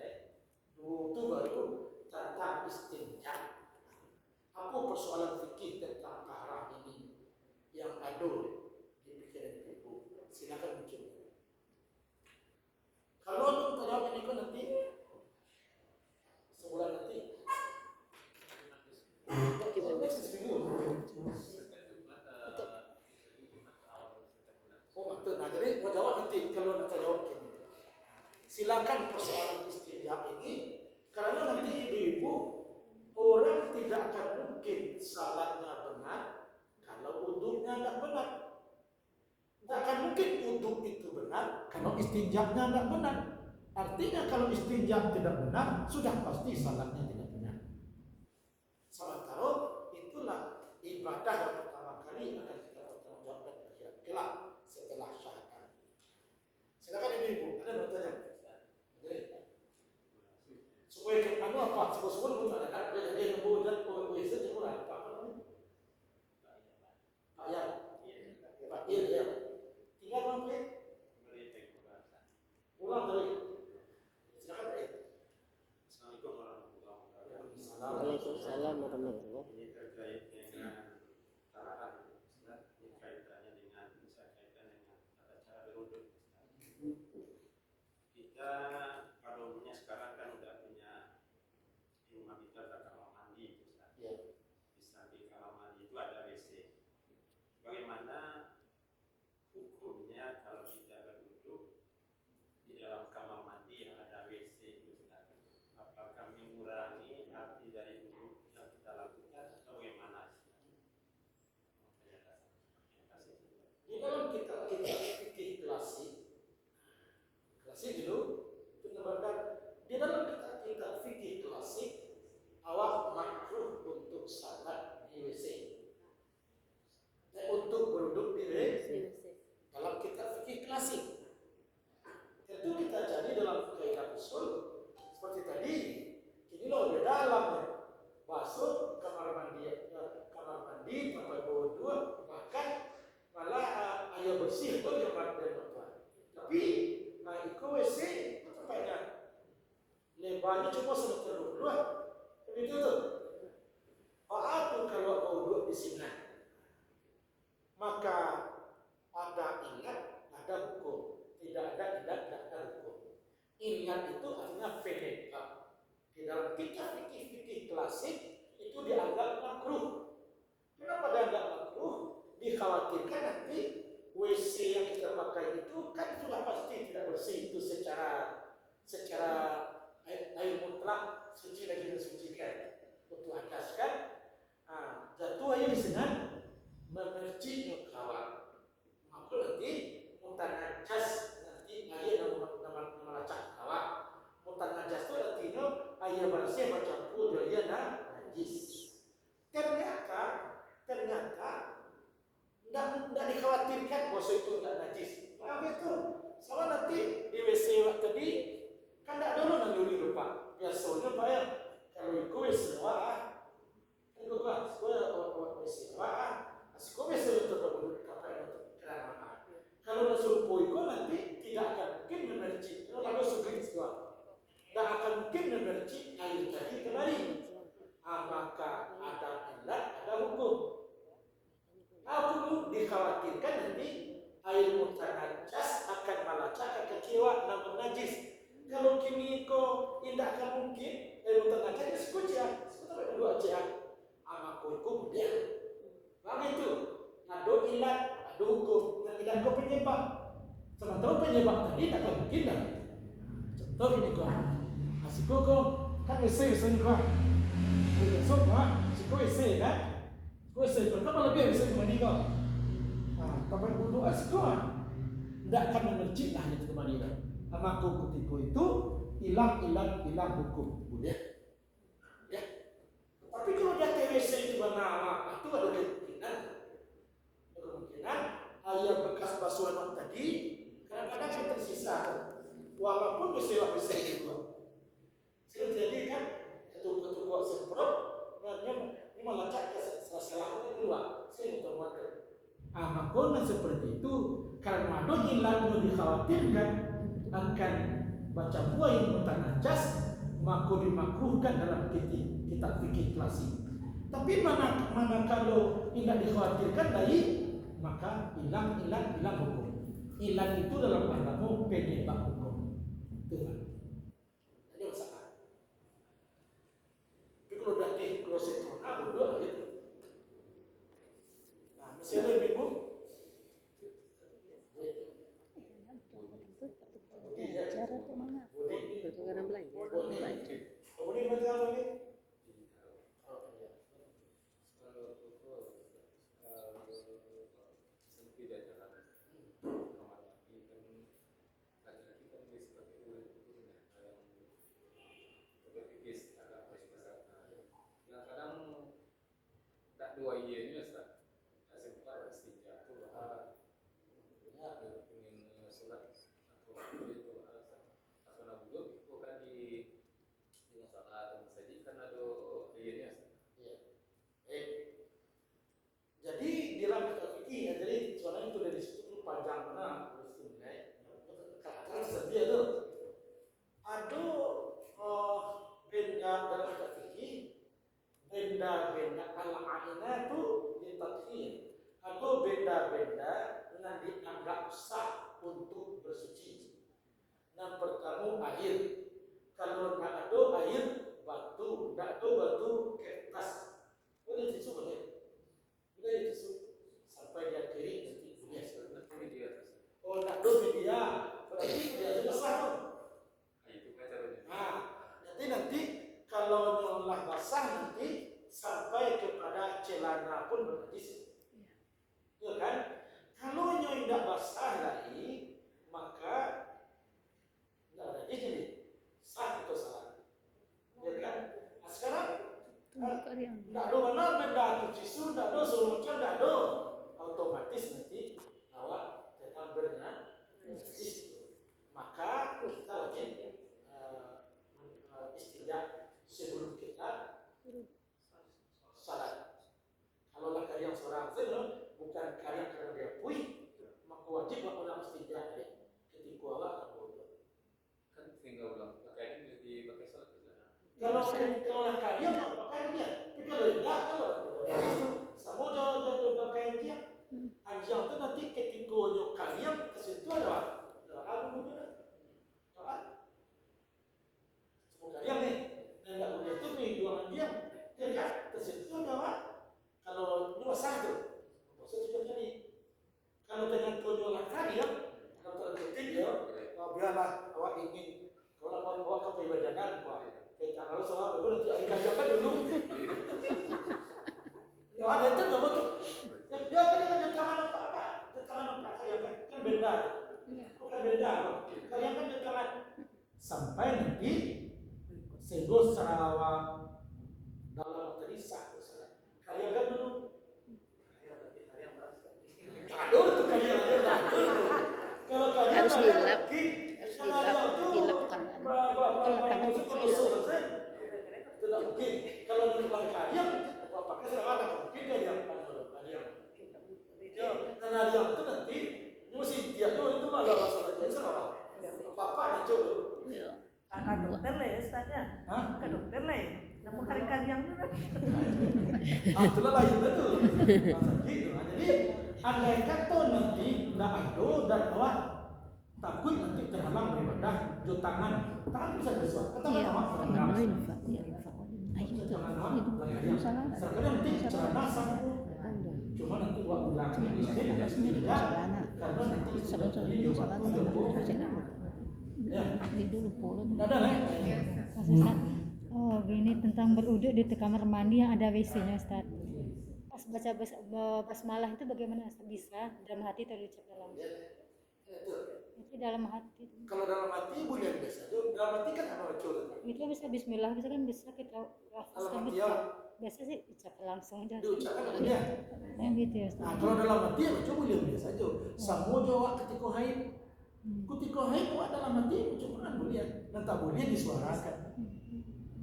Itu baru tentang istinja. Apa persoalan fikih tentang tahara ini yang ada di pikiran ibu? Silakan mencoba. Kalau untuk terjawab ini kan nanti sebulan nanti. Nah jadi mau jawab nanti kalau nak jawab ini. Silakan persoalan istinja ini karena nanti ibu-ibu orang tidak akan mungkin salatnya benar kalau wuduknya tidak benar. Tidak akan mungkin wuduk itu benar kalau istinjanya tidak benar. Artinya kalau istinja tidak benar, sudah pasti salatnya tidak benar. Sementara itulah ibadah yang pertama kali akan kita pertanggungjawabkan di akhirat kelak setelah syahadat. Silakan ibu-ibu, ada yang bertanya? Supaya kita apa? Sebut-sebut pun tak ada. Dia ngebut dan OEC cuma apa namanya? Pak Yan. Pak Yan ya. Tinggal berapa ya? Pulang dari. Silakan Pak Yan. Assalamualaikum warahmatullahi wabarakatuh. Waalaikumsalam warahmatullahi wabarakatuh. Ini terkait dengan arahan Ustaz, ini kaitannya dengan bisa kaitan dengan tata cara berwudu. Kita pada umumnya sekarang kan udah punya rumah kita ada kamar mandi Ustaz. Ya. Di samping kamar mandi itu ada WC. Bagaimana hukumnya kalau kita berwudu di dalam kamar mandi yang ada WC itu Ustaz? Apakah mengurangi arti dari wudu yang kita lakukan atau bagaimana? Di dalam kitab fikih klasik dulu itu menerangkan di dalam kitab fikih klasik awak makruh untuk salat di WC dan untuk berwuduk di WC dalam kitab fikih klasik. Tentu kita cari dalam kaidah usul seperti tadi. Ini loh di dalamnya masuk kamar mandi tempat berwuduk bahkan malah air bersih itu yang ada tuan. Tapi itu WC tempatnya lebarnya cuma semeter 2. Begitu tuh. Apa kalau berwuduk di sini? Maka ada ingat, ada hukum. Tidak ada hukum. Ingat itu artinya penyebab. Di dalam kitab fikih klasik itu dianggap makruh. Kenapa dianggap makruh? Dikhawatirkan nanti WC yang kita pakai itu kan sudah pasti tidak bersih itu secara air mutlak suci lagi mensucikan untuk atas kan. Jatuh air di sana memercik kawan. Maka nanti mutan najas nanti air nama melacak kawan. Mutan najas itu artinya air bersih bercampur dengan najis. Ternyata tidak dikhawatirkan bahwa itu tidak najis. Nah itu sama nanti di WC waktu tadi kan tidak dulu nanduri lupa. Biasanya Pak ya kalau itu WC itu kan WC asiko WC untuk berwudhu kerana kalau nasuruh itu nanti tidak akan mungkin memercik. Kalau lalu sugeng semua tidak akan mungkin memercik air tadi kembali. Maka ada ilat, ada hukum. Aku dikhawatirkan nanti air mutanajis akan melacak kecewa namun najis. Kalau kini kau tidak akan mungkin air mutanajis kucing, sebentar dulu aja. Amaku hukum dia. Begitu. Ada ilat, ada hukum. Yang tidak kau penyebab. Sementara penyebab tadi tak akan mungkin dah. Contoh ini kau. Asiko kau kan mesej kau. Besok si kau mesej kan. Kuasa pertama lebih bisa kembali kau. Tempat wudhu asikoan tidak akan memercik lah itu kembali dah. Maka ketika itu hilang hukum, boleh. Ya. Tapi kalau dia TWC itu bernama, itu ada kemungkinan air bekas basuhan tadi kadang-kadang yang tersisa, walaupun bisa itu. Jadi kan ketua semprot, ini melacak salah keluar, saya muter-muter. Maka seperti itu karena ada ilat dikhawatirkan akan baca buah yang mutanajis, maka dimakruhkan dalam kitab fikih klasik. Tapi mana kalau tidak dikhawatirkan dari maka hilang hukum. Hilang itu dalam agama penyebab hukum. Itu kan. Jadi masalah. Tapi kalau dah close itu, bodoh gitu. Masih ada ibu? Cara tu mana? Pertukaran belanja. Boleh baca lagi? benda-benda yang dianggap sah untuk bersuci. Yang pertama air. Kalau tidak ada air, batu. Tidak ada batu, kertas. Boleh tisu boleh. Boleh tisu sampai dia kering nanti boleh. Oh, tidak ada media. Berarti dia sudah sah tu. Nah, nanti kalau nyolah basah nanti sampai kepada celana pun bernajis. Ya kan? Kalau nyolah tidak basah lagi, maka tidak najis ini. Sah atau salah? Ya kan? Nah, sekarang tidak ada mana benda itu tisu, tidak ada suruh macam, tidak ada. Otomatis nanti awak tetap bernajis. Maka kita wajib istinja sebelum kita salat. Kalau lah kalian seorang saja, bukan kalian kerana dia puih, maka wajib orang istinja ketika awak berwudu. Kan tinggal ulang pakai ini dipakai salat saja. Kalau lah kalian pakai dia, tapi kalau tidak, kalau sama jangan pakai dia. Anjang tu nanti ketika kalian kesentuh ada apa? Kalian nih, tidak boleh itu jualan diam, dia kan tersentuh apa? Kalau dua satu, maksud juga ni. Kalau dengan jualan kalian, kalau terketik dia, biarlah awak ingin kalau awak ke peribadahan, kita harus awak betul nanti akan jaga dulu. Ya ada itu nggak betul. Dia kan dengan tangan apa? Tangan apa? Kan benda, bukan benda. Kalian kan tangan sampai nanti sehingga secara dalam tadi sah salat. Kalian kan dulu. Aduh tu kalian ada. Kalau kalian Harus dilap. dilap tangan. Tidak mungkin. Kalau dilap kalian, pakai seragam mungkin dia kalian. Karena dia itu nanti mesti dia itu malah masalah jadi salah. Papa itu. Kakak dokter lah ya Ustaznya. Kakak dokter lah ya. Nama kari-kari yang mana? Itulah lain betul. Jadi andai kata nanti tidak ada dan awak takut nanti terhalang beribadah jauh tangan bisa bersuara. Kata nama terendam. Sekarang nanti celana sanggup. Cuma nanti buat ulang. Karena nanti ada lah. Oh gini tentang beruduk di kamar mandi yang ada WC-nya Ustaz. Pas baca basmalah itu bagaimana Ustaz? Bisa dalam hati atau diucap dalam? Itu dalam hati. Kalau dalam hati boleh biasa. Dalam hati kan apa curut? Itu bisa Bismillah, bisa kan bisa kita lafazkan Dalam hati betul. ya. Biasa sih ucap langsung aja. Diucapkan boleh. Yang gitu ya Ustaz. Nah, kalau dalam hati ya coba boleh biasa saja. Semua jawab ketika haid. Ketika haid awak dalam hati ucapan boleh dan tak boleh disuarakan.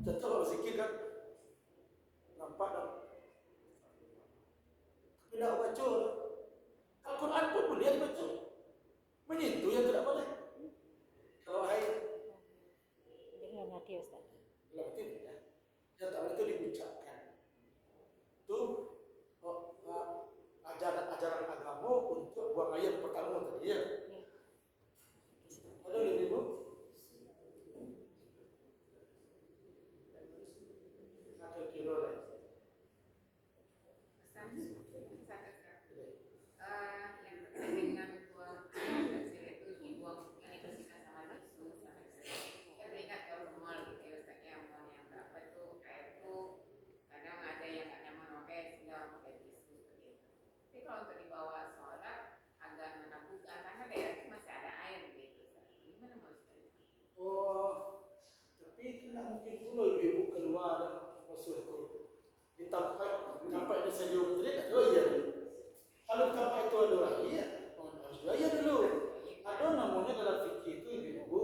Contoh kalau zikir kan nampak tak? Tidak baca. Al-Quran pun boleh dibaca. Menyentuh yang tidak boleh. Kalau haid Jadi dalam hati ya Ustaz. dalam hati ya. Yang tak boleh itu diucapkan. Itu ajaran agama untuk buang air pertama tadi ya. Ada lagi bu? Satu kilo lah. Oh, tapi tidak mungkin pula ibu keluar dan masuk itu di tempat di sejuk tadi tak ada ya. Kalau tempat itu ada lagi ya, harus bayar dulu. Ada namanya dalam fikih itu ibu,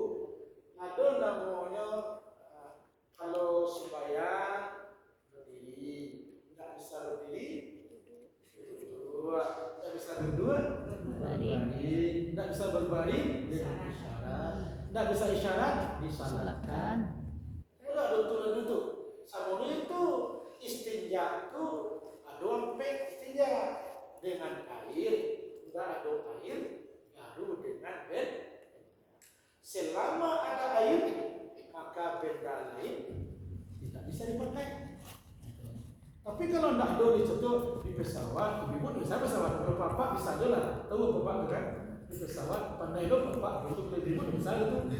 ada namanya kalau sembahyang berdiri, tidak bisa berdiri, duduk, tidak bisa duduk, berbaring, tidak bisa berbaring, tidak bisa isyarat, disalatkan. Tidak betul itu. Sama itu istinja itu ada sampai istinja dengan air sudah ada air baru dengan benda. Selama ada air maka benda lain tidak bisa dipakai. Tapi kalau tidak ada di pesawat, ibu bisa pesawat. Kalau bapak bisa aja lah, tahu bapak kan? Di pesawat pandai lo bapak untuk ibu bisa itu.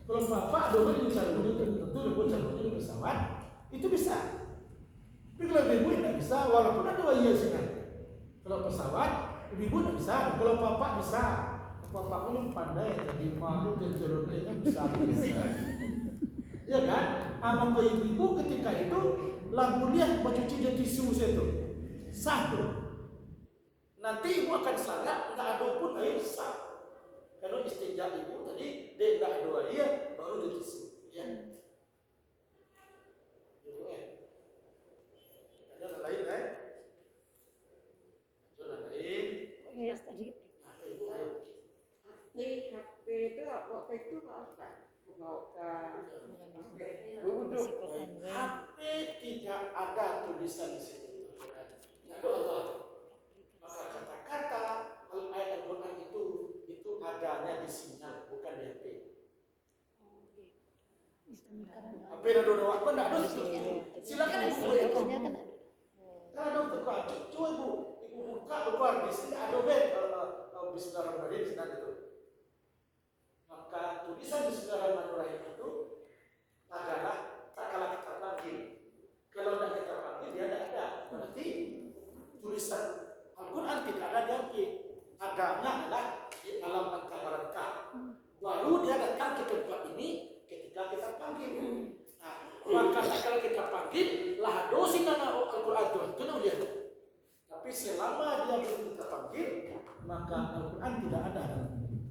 Kalau bapak doang bisa tentu ibu caranya di pesawat itu bisa. Tapi kalau ibu tidak bisa, walaupun ada wajah sih kan. Kalau pesawat, ibu tidak bisa. Kalau bapak bisa. Bapak pun pandai jadi malu dan jeruknya bisa. Ya kan? Abang ibu ketika itu lampu dia mencuci dia tisu itu satu. Nanti ibu akan sangat tidak ada pun air sah. Kalau istinja ibu tadi dia tidak ada air baru dia tisu. Ya. Ibu ada lain kan? Ada lain. Ya, tadi Di HP itu waktu itu apa? Mau ke HP tidak ada tulisan di situ. Tidak ada. Maka kata-kata ayat Al-Quran itu adanya di sinyal, bukan di HP. HP ada dua waktu tidak ada situ. Silakan ibu boleh itu. Kalau ada buka, coba ibu buka keluar di sini ada bed. Bismillahirrahmanirrahim sedang itu. Maka tulisan Bismillahirrahmanirrahim itu adalah tak kalah kita panggil. Kalau tidak kita panggil dia tidak ada. Berarti tulisan Al-Quran tidak ada di HP. Adanya adalah di alam angkasa. Baru dia datang ke tempat ini ketika kita panggil. Nah, maka kalau kita panggil lah dosin anak Al-Quran itu dia. Tapi selama dia belum kita panggil, maka Al-Quran tidak ada dalam ini.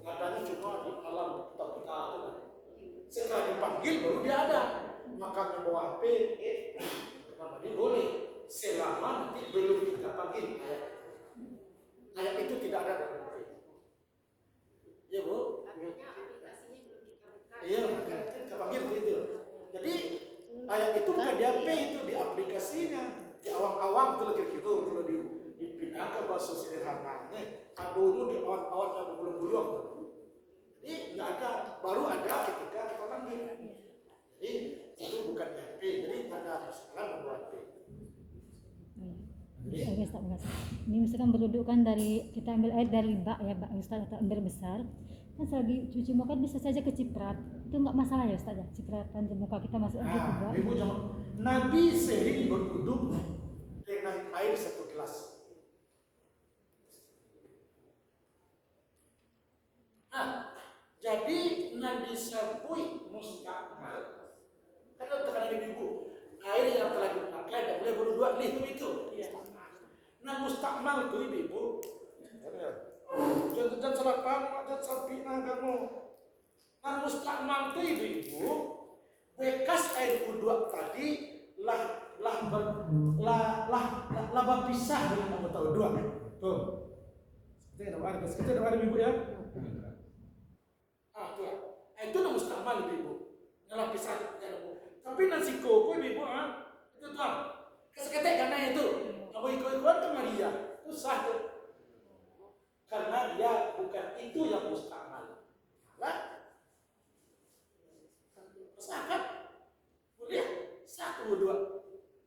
Adanya cuma di alam kita. Setelah dipanggil baru dia ada. Maka membawa HP, kenapa dia boleh? Selama nanti belum kita panggil ayat itu tidak ada dalam HP. Ya bu? Iya, kita panggil begitu. Jadi ayat itu bukan di HP, itu di aplikasinya. Di awang-awang itu lagi gitu, kalau dipindah ke bahasa sederhananya, kadonya di awang-awang yang berbulu-bulu. Jadi nggak ada, baru ada ketika kita panggil. Jadi itu bukan HP, jadi tidak ada masalah membuat HP. Oke, Ustaz, ini misalkan berwudu dari kita ambil air dari bak ya, bak Ustaz atau ember besar. Kan selagi cuci muka bisa saja keciprat, itu nggak masalah ya Ustaz ya, cipratan di muka kita masuk aja juga. Ibu jangan. Nabi sering berwudu dengan air 1 gelas. Nah, jadi Nabi sabui mustakmal. Karena tekanan ibu, air yang telah dipakai tidak boleh berwudu itu itu. Nah, mustakmal itu ibu. Jangan salah paham, jangan salah fitnah kamu. Nah, mustakmal itu ibu, bekas air wudu tadi lah pisah dengan anggota wudu. Tuh. Kita ada ibu ya. Tuh. Itu nama mustakmal ibu. Lah pisah. Tapi nasi koko ibu itu tuh. Keseketek karena itu. Kalau ikut-ikutan ke Maria, itu sah tuh. Karena dia bukan itu yang mustakmal. Lah. Sah kan? Boleh satu dua.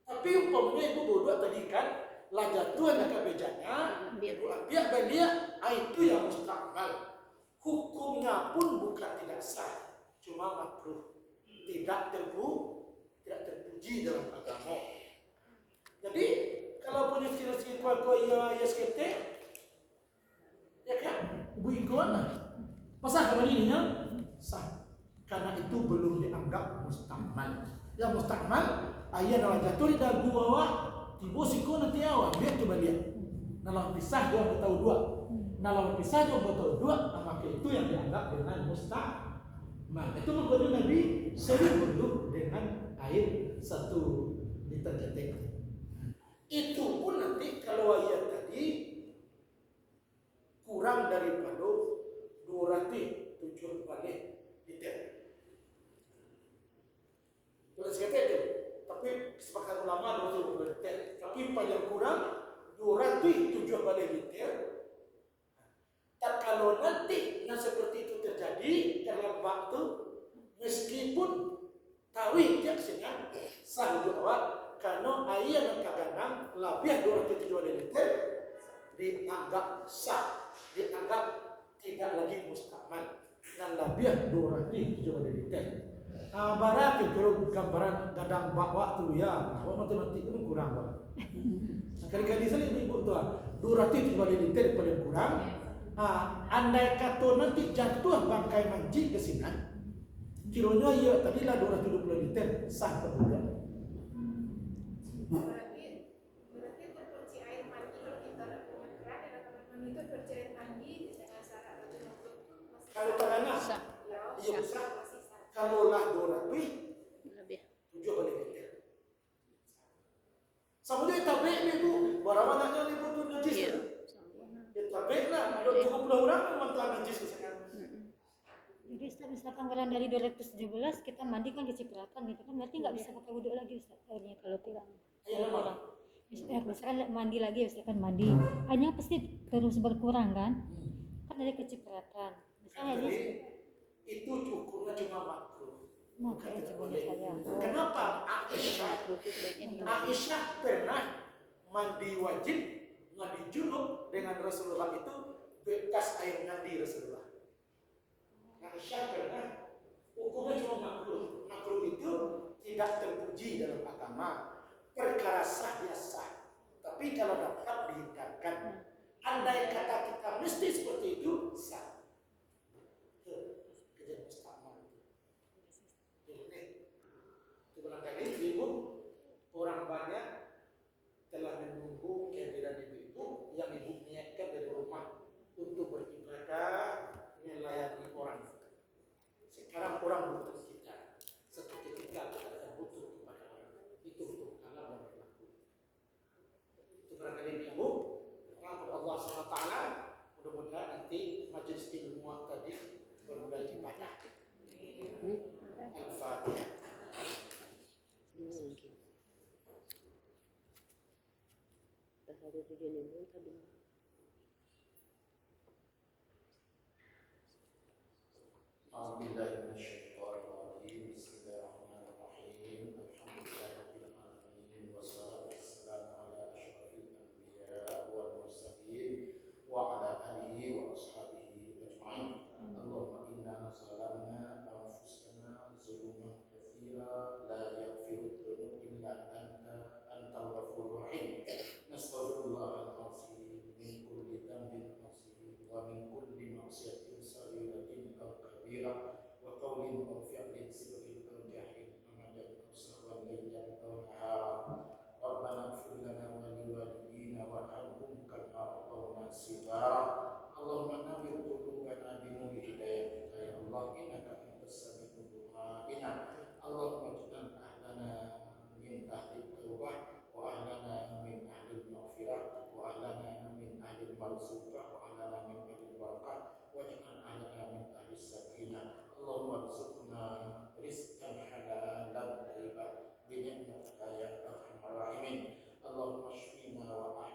Tapi umpamanya ibu berdua tadi kan lah jatuhnya ke mejanya, ibu ambil dan dia itu yang mustakmal. Hukumnya pun bukan tidak sah, cuma makruh, tidak terpuji dalam agama. Jadi kalau punya ciri-ciri kuat-kuat ya sekete, ya kan, ibu ikut lah. Pasal kembali ini sah, karena itu belum dianggap mustakmal. Yang mustakmal ayat dalam jatuh di dagu bawah tiba siko nanti awal biar coba lihat. Nalar pisah dia tahu dua. Nalar pisah dia tahu dua. Maka itu yang dianggap dengan mustakmal. Itu makanya Nabi sering berwudu dengan air 1 liter ketek. Itu pun nanti kalau ayat tadi kurang daripada 207 balik liter. Boleh sekata itu, tapi sepakat ulama 200 liter. Tapi paling kurang 200 kalau nanti yang seperti itu terjadi dalam waktu, meskipun tahu yang senang sah doa karena ayat yang kaganang lebih 207 liter dianggap sah, dianggap tidak lagi mustaman dan lebih 207 liter. Barang kalau gambaran gadang bawa tu ya, matematik itu kurang banget. Kali-kali saya ibu tu 207 liter paling kurang. Andai kata nanti jatuh bangkai mancing ke sini, kilonya ya tadilah 270 liter sah berbulan. Berarti terkunci air mandi kalau kita ada punya keran dan kamar mandi itu terkunci air mandi dengan syarat rajin waktu itu masih Kalau tangannya Sah. iya sah. masih sah. Kalau lah 200 Lebih. 7 liter. Sama dia tabek ni bu, barang anaknya ni bu tu najis. Iya. Dia tabek lah, ada 30 orang memang telah najis ke sana. Jadi Ustaz, misalkan orang dari 217 kita mandi kan kecipratan gitu kan, berarti nggak bisa pakai wudhu lagi Ustaz airnya kalau kurang. Iya memang. Misalkan mandi lagi, misalkan mandi, airnya pasti terus berkurang kan? Kan dari kecipratan. Misalnya aja Itu ukurnya cuma makruh. mau kita coba saya. Kenapa? Aisyah pernah mandi wajib, mandi junub dengan Rasulullah itu bekas air mandi Rasulullah. Aisyah pernah, hukumnya cuma makruh. Makruh itu tidak terpuji dalam agama. Perkara sah dia sah. Tapi kalau dapat dihindarkan, andai kata kita mesti seperti itu sah. Kejadian mustamal itu. Itu barangkali ibu orang banyak telah menunggu kehadiran ibu yang ibu niatkan dari rumah untuk beribadah melayani orang. Sekarang orang butuh kita. Satu ketika kita akan butuh kepada orang. Itu untuk alam yang berlaku. Itu barangkali ibu orang Allah SWT. Mudah-mudahan nanti majelis ilmu tadi bermula ibadah. Al-Fatihah. Allahumma shfina wa